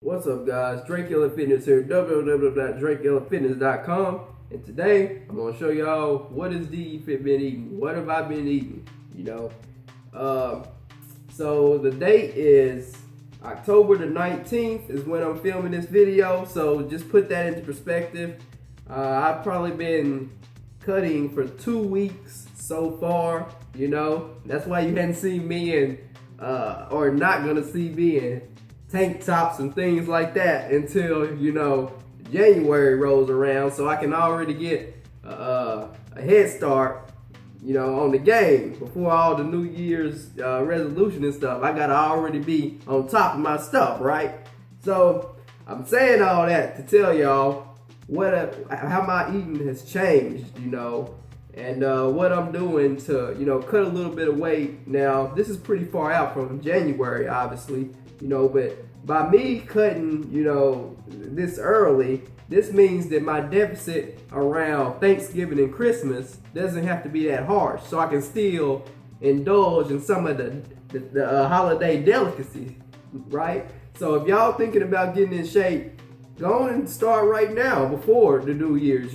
What's up, guys? Drake Yella Fitness here, www.drakeyellafitness.com, and today I'm gonna show y'all what is DE-Fit been eating. What have I been eating? So the date is October the 19th is when I'm filming this video. So just put that into perspective. I've probably been cutting for 2 weeks so far. That's why you hadn't seen me in, or not gonna see me in tank tops and things like that until January rolls around, so I can already get a head start on the game before all the New Year's resolution and stuff. I gotta already be on top of my stuff, right? So I'm saying all that to tell y'all how my eating has changed, and what I'm doing to cut a little bit of weight. Now this is pretty far out from January, obviously. But by me cutting, this early, this means that my deficit around Thanksgiving and Christmas doesn't have to be that harsh, so I can still indulge in some of the holiday delicacies, right? So if y'all thinking about getting in shape, go on and start right now before the New Year's,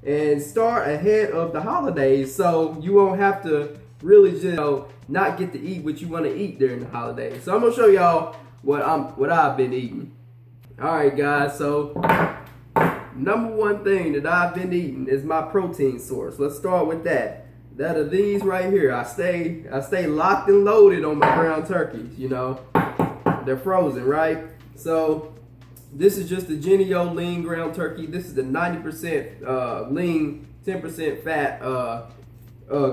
and start ahead of the holidays, so you won't have to really just not get to eat what you want to eat during the holidays. So I'm gonna show y'all what I've been eating. All right, guys. So number one thing that I've been eating is my protein source. Let's start with that. That are these right here. I stay locked and loaded on my ground turkeys. They're frozen, right? So this is just the Jennie-O lean ground turkey. This is the 90% lean, 10% fat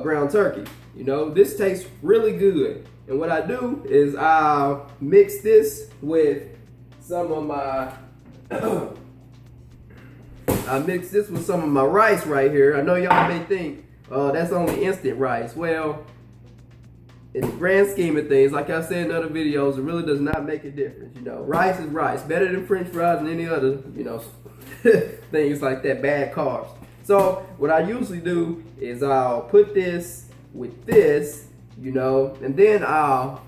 ground turkey. This tastes really good. And what I do is I'll mix this with some of my rice right here. I know y'all may think, that's only instant rice. Well, in the grand scheme of things, like I said in other videos, it really does not make a difference. Rice is rice. Better than French fries and any other, things like that, bad carbs. So what I usually do is I'll put this with this, and then I'll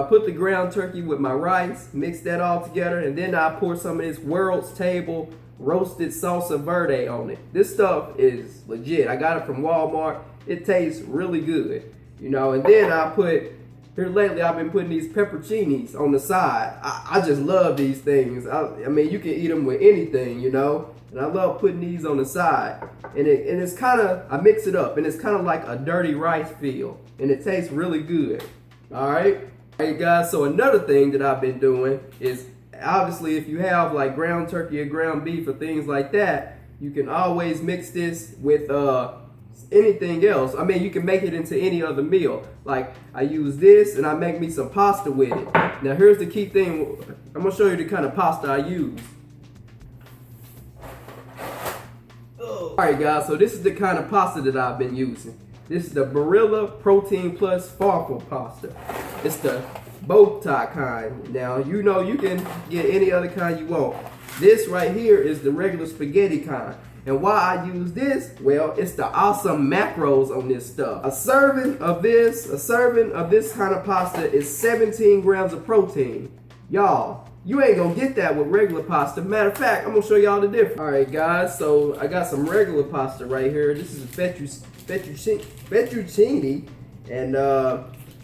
put the ground turkey with my rice, mix that all together, and then I'll pour some of this World's Table roasted salsa verde on it. This stuff is legit. I got it from Walmart. It tastes really good, and then here lately I've been putting these pepperoncinis on the side. I just love these things. I mean, you can eat them with anything, and I love putting these on the side. And it's kind of, I mix it up, and it's kind of like a dirty rice feel, and it tastes really good. All right, guys. So another thing that I've been doing is, obviously, if you have like ground turkey or ground beef or things like that, you can always mix this with anything else. I mean, you can make it into any other meal. Like I use this and I make me some pasta with it. Now here's the key thing. I'm gonna show you the kind of pasta I use. Alright guys, so this is the kind of pasta that I've been using. This is the Barilla Protein Plus Farfalle pasta. It's the bow tie kind. Now you can get any other kind you want. This right here is the regular spaghetti kind. And why I use this? Well, it's the awesome macros on this stuff. A serving of this kind of pasta is 17 grams of protein. Y'all, you ain't gonna get that with regular pasta. Matter of fact, I'm gonna show y'all the difference. All right, guys, so I got some regular pasta right here. This is fettuccine, and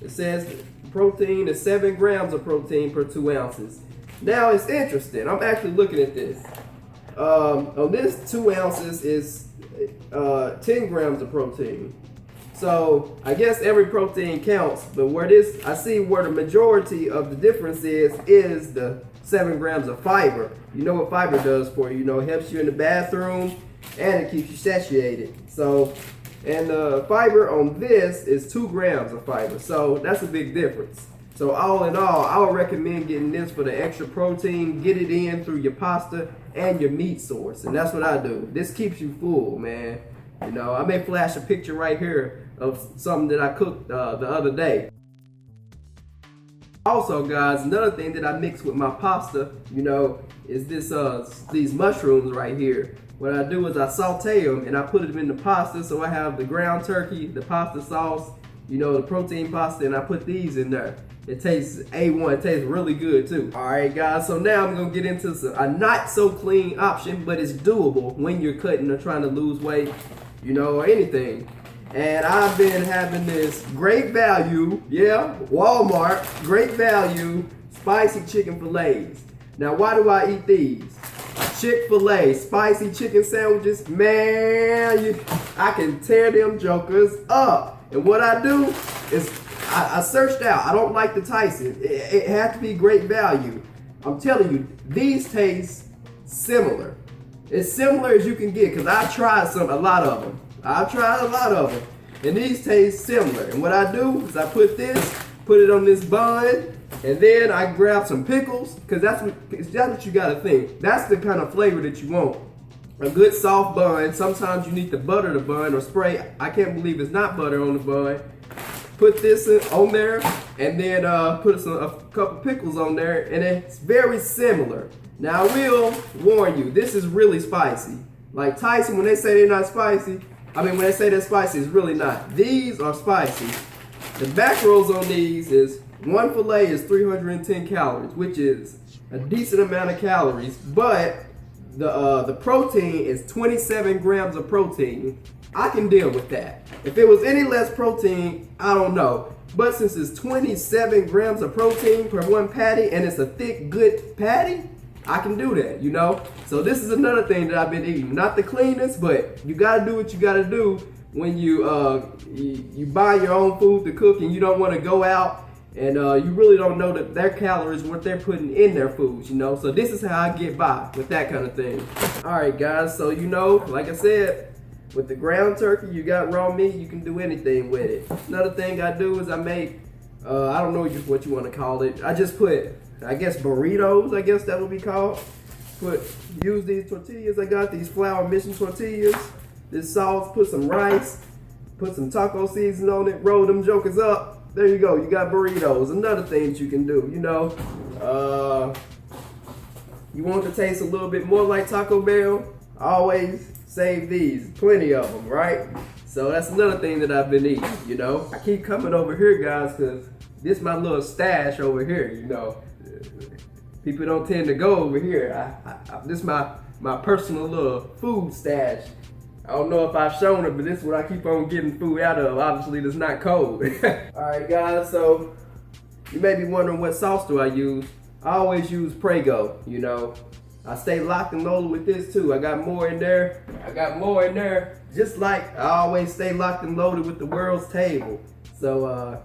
it says protein is 7 grams of protein per 2 ounces. Now it's interesting. I'm actually looking at this. On this 2 ounces is 10 grams of protein. So I guess every protein counts, but I see where the majority of the difference is the 7 grams of fiber. You know what fiber does for you, it helps you in the bathroom and it keeps you satiated. So, and the fiber on this is 2 grams of fiber. So that's a big difference. So all in all, I would recommend getting this for the extra protein. Get it in through your pasta and your meat source. And that's what I do. This keeps you full, man. I may flash a picture right here of something that I cooked the other day. Also, guys, another thing that I mix with my pasta, is these mushrooms right here. What I do is I saute them and I put them in the pasta, so I have the ground turkey, the pasta sauce, the protein pasta, and I put these in there. It tastes A1. It tastes really good too. All right, guys. So now I'm gonna get into a not so clean option, but it's doable when you're cutting or trying to lose weight, you know, or anything. And I've been having this great value, yeah, Walmart, great value, spicy chicken fillets. Now, why do I eat these? Chick-fil-A spicy chicken sandwiches, man, I can tear them jokers up. And what I do is I searched out. I don't like the Tyson. It has to be great value. I'm telling you, these taste similar. As similar as you can get, because I tried a lot of them. And these taste similar. And what I do is I put it on this bun, and then I grab some pickles, because that's what you gotta think. That's the kind of flavor that you want. A good soft bun. Sometimes you need to butter the bun or spray. I can't believe it's not butter on the bun. Put this on there, and then put a couple pickles on there, and it's very similar. Now I will warn you, this is really spicy. Like Tyson, when they say they're not spicy, when they say they're spicy, it's really not. These are spicy. The macros on these is, one fillet is 310 calories, which is a decent amount of calories, but the protein is 27 grams of protein. I can deal with that. If it was any less protein, I don't know. But since it's 27 grams of protein per one patty, and it's a thick, good patty, I can do that, you know? So this is another thing that I've been eating. Not the cleanest, but you gotta do what you gotta do when you buy your own food to cook and you don't wanna go out and you really don't know that their calories, what they're putting in their foods, you know? So this is how I get by with that kind of thing. All right, guys, so you know, like I said, with the ground turkey, you got raw meat, you can do anything with it. Another thing I do is I make, I don't know just what you want to call it. I just put, I guess, burritos, I guess that would be called. Use these tortillas. I got these flour mission tortillas. This sauce, put some rice, put some taco seasoning on it, roll them jokers up. There you go, you got burritos. Another thing that you can do, you know. You want it to taste a little bit more like Taco Bell? Always save these, plenty of them, right? So that's another thing that I've been eating, you know. I keep coming over here, guys, because this is my little stash over here, you know. People don't tend to go over here. This is my personal little food stash. I don't know if I've shown it, but this is what I keep on getting food out of. Obviously, it's not cold. All right, guys, so you may be wondering what sauce do I use. I always use Prego, you know. I stay locked and loaded with this too. I got more in there. Just like I always stay locked and loaded with the world's table. So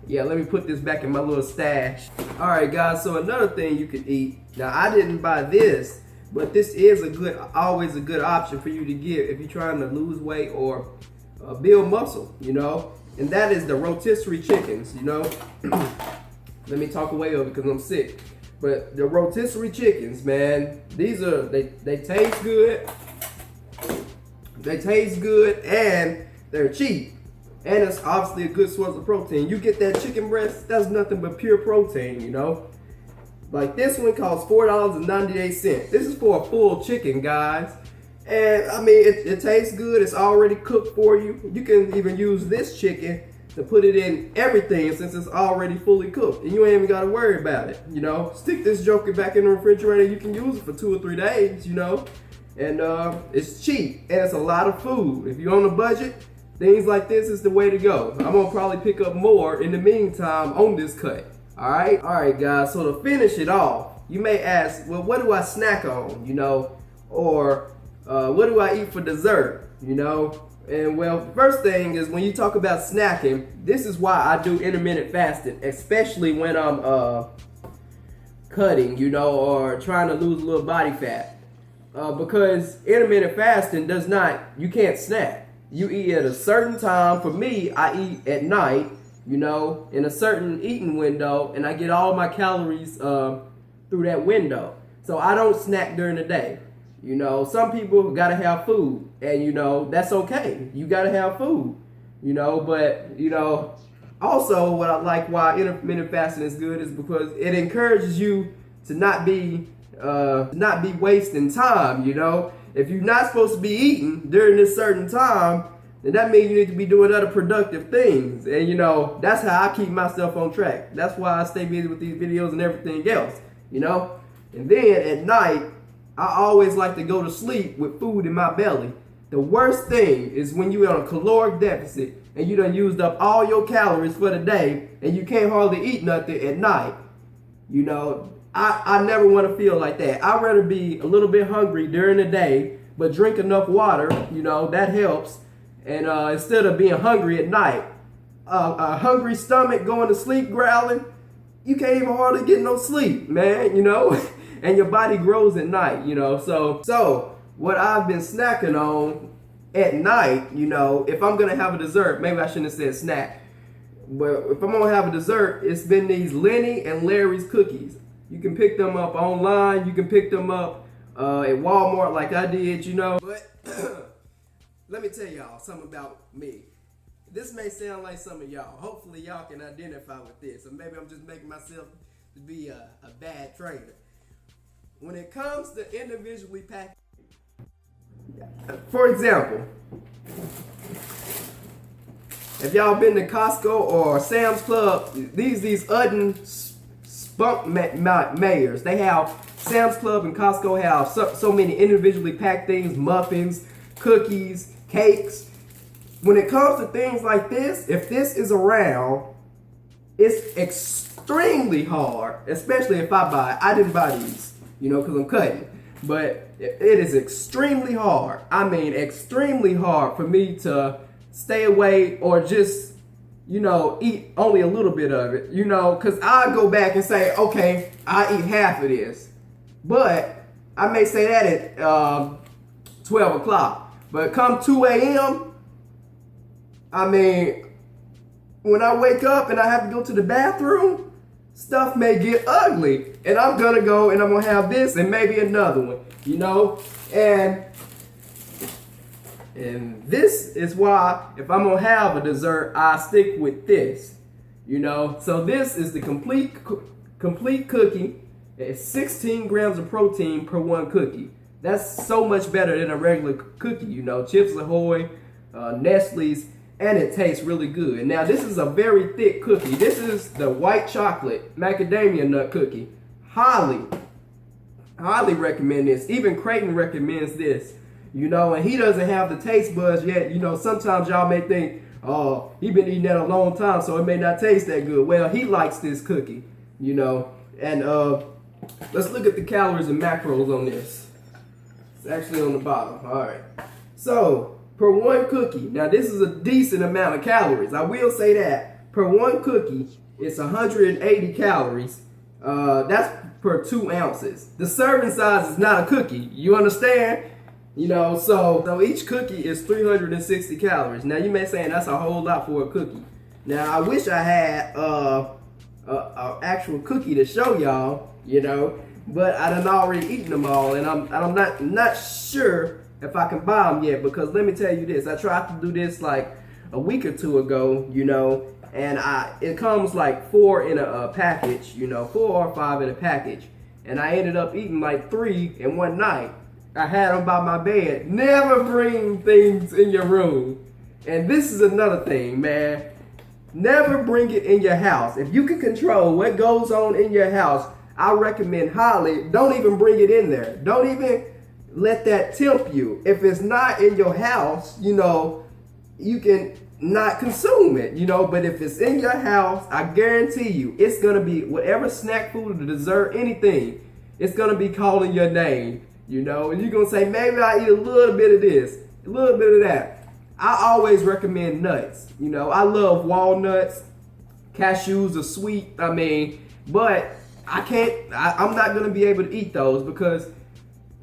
yeah, let me put this back in my little stash. All right, guys, so another thing you can eat. Now, I didn't buy this, but this is always a good option for you to get if you're trying to lose weight or build muscle, you know. And that is the rotisserie chickens, you know. Let me talk away over it because I'm sick. But the rotisserie chickens, man, these are, they taste good. They taste good and they're cheap. And it's obviously a good source of protein. You get that chicken breast, that's nothing but pure protein, you know. Like this one costs $4.98. This is for a full chicken, guys. And I mean, it tastes good. It's already cooked for you. You can even use this chicken to put it in everything since it's already fully cooked. And you ain't even got to worry about it, you know. Stick this joker back in the refrigerator. You can use it for 2 or 3 days, you know. And it's cheap and it's a lot of food. If you're on a budget, things like this is the way to go. I'm gonna probably pick up more in the meantime on this cut. All right, guys. So to finish it off, you may ask, well, what do I snack on, you know, or what do I eat for dessert, you know? And well, first thing is when you talk about snacking, this is why I do intermittent fasting, especially when I'm cutting, you know, or trying to lose a little body fat. Because intermittent fasting you can't snack. You eat at a certain time. For me, I eat at night, you know, in a certain eating window, and I get all my calories through that window. So I don't snack during the day. You know, some people gotta have food, and you know, that's okay. You gotta have food, you know, but you know, also what I like why intermittent fasting is good is because it encourages you to not be wasting time, you know. If you're not supposed to be eating during this certain time, then that means you need to be doing other productive things. And you know, that's how I keep myself on track. That's why I stay busy with these videos and everything else, you know. And then at night, I always like to go to sleep with food in my belly. The worst thing is when you're on a caloric deficit and you done used up all your calories for the day and you can't hardly eat nothing at night. You know, I never want to feel like that. I'd rather be a little bit hungry during the day, but drink enough water, you know, that helps. And instead of being hungry at night, a hungry stomach going to sleep growling, you can't even hardly get no sleep, man, you know, and your body grows at night, you know. So what I've been snacking on at night, you know, if I'm going to have a dessert, maybe I shouldn't have said snack, but if I'm going to have a dessert, it's been these Lenny and Larry's cookies. You can pick them up online. You can pick them up at Walmart like I did, you know. But let me tell y'all something about me. This may sound like some of y'all. Hopefully y'all can identify with this. Or maybe I'm just making myself to be a bad trader. When it comes to individually packed, for example, if y'all been to Costco or Sam's Club, these Udden Spunk Mayors, they have, Sam's Club and Costco have so many individually packed things, muffins, cookies, cakes. When it comes to things like this, if this is around, it's extremely hard, especially if I buy it. I didn't buy these, you know, because I'm cutting. But it is extremely hard. I mean, extremely hard for me to stay away or just, you know, eat only a little bit of it, you know, because I go back and say, okay, I eat half of this. But I may say that at 12 o'clock. But come 2 a.m., I mean, when I wake up and I have to go to the bathroom, stuff may get ugly. And I'm going to go and I'm going to have this and maybe another one, you know. And this is why if I'm going to have a dessert, I stick with this, you know. So this is the complete cookie. It's 16 grams of protein per one cookie. That's so much better than a regular cookie, you know. Chips Ahoy, Nestle's, and it tastes really good. Now, this is a very thick cookie. This is the white chocolate macadamia nut cookie. Highly recommend this. Even Creighton recommends this, you know, and he doesn't have the taste buds yet. You know, sometimes y'all may think, oh, he been eating that a long time, so it may not taste that good. Well, he likes this cookie, you know. And let's look at the calories and macros on this. It's actually on the bottom. All right. So, per one cookie, now this is a decent amount of calories. I will say that. Per one cookie, it's 180 calories. That's per 2 ounces. The serving size is not a cookie. You understand? You know, so each cookie is 360 calories. Now, you may say that's a whole lot for a cookie. Now, I wish I had an actual cookie to show y'all, you know, but I done already eaten them all, and I'm not sure if I can buy them yet, because let me tell you this, I tried to do this like a week or two ago, you know, and it comes like 4 in a package, you know, 4 or 5 in a package, and I ended up eating like 3 in one night. I had them by my bed. Never bring things in your room. And this is another thing, man. Never bring it in your house. If you can control what goes on in your house, I recommend highly, don't even bring it in there. Don't even let that tempt you. If it's not in your house, you know, you can not consume it, you know, but if it's in your house, I guarantee you, it's going to be whatever snack food or dessert, anything, it's going to be calling your name, you know, and you're going to say, maybe I eat a little bit of this, a little bit of that. I always recommend nuts, you know, I love walnuts, cashews are sweet, I mean, but I'm not going to be able to eat those because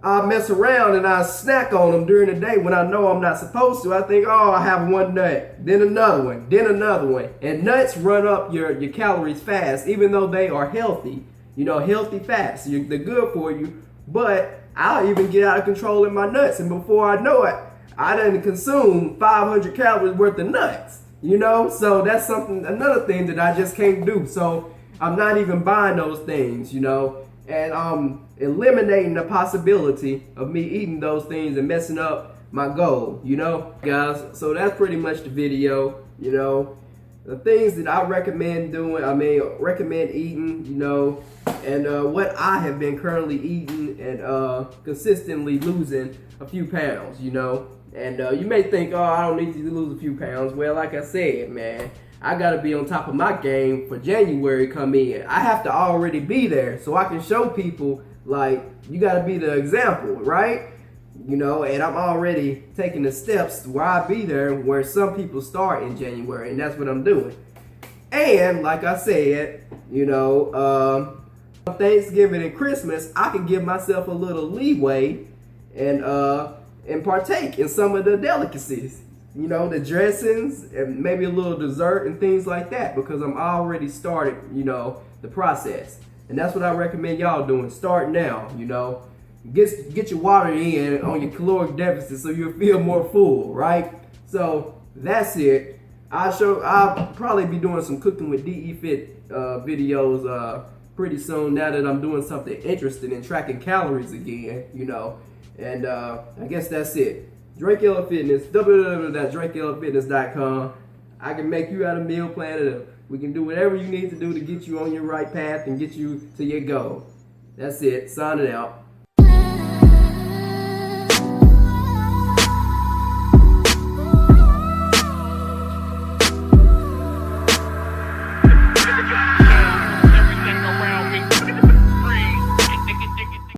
I mess around and I snack on them during the day when I know I'm not supposed to. I think, oh, I have one nut, then another one, then another one. And nuts run up your calories fast, even though they are healthy. You know, healthy fats. They're good for you. But I'll even get out of control in my nuts. And before I know it, I done consume 500 calories worth of nuts. You know, so that's another thing that I just can't do. So I'm not even buying those things, you know. And eliminating the possibility of me eating those things and messing up my goal, you know, guys. So that's pretty much the video, you know. The things that I recommend doing, recommend eating, you know, and what I have been currently eating and consistently losing a few pounds, you know. And you may think, oh, I don't need to lose a few pounds. Well, like I said, man, I got to be on top of my game for January come in. I have to already be there so I can show people, like, you got to be the example, right? You know, and I'm already taking the steps where I be there where some people start in January, and that's what I'm doing. And like I said, you know, Thanksgiving and Christmas, I can give myself a little leeway and partake in some of the delicacies, you know, the dressings and maybe a little dessert and things like that, because I'm already started, you know, the process. And that's what I recommend y'all doing. Start now, you know. Get your water in on your caloric deficit so you'll feel more full, right? So that's it. I'll probably be doing some cooking with DE Fit videos pretty soon, now that I'm doing something interesting in tracking calories again, you know. And I guess that's it. Drake Ella Fitness, www.drakeellafitness.com. I can make you out a meal plan. We can do whatever you need to do to get you on your right path and get you to your goal. That's it. Signing out.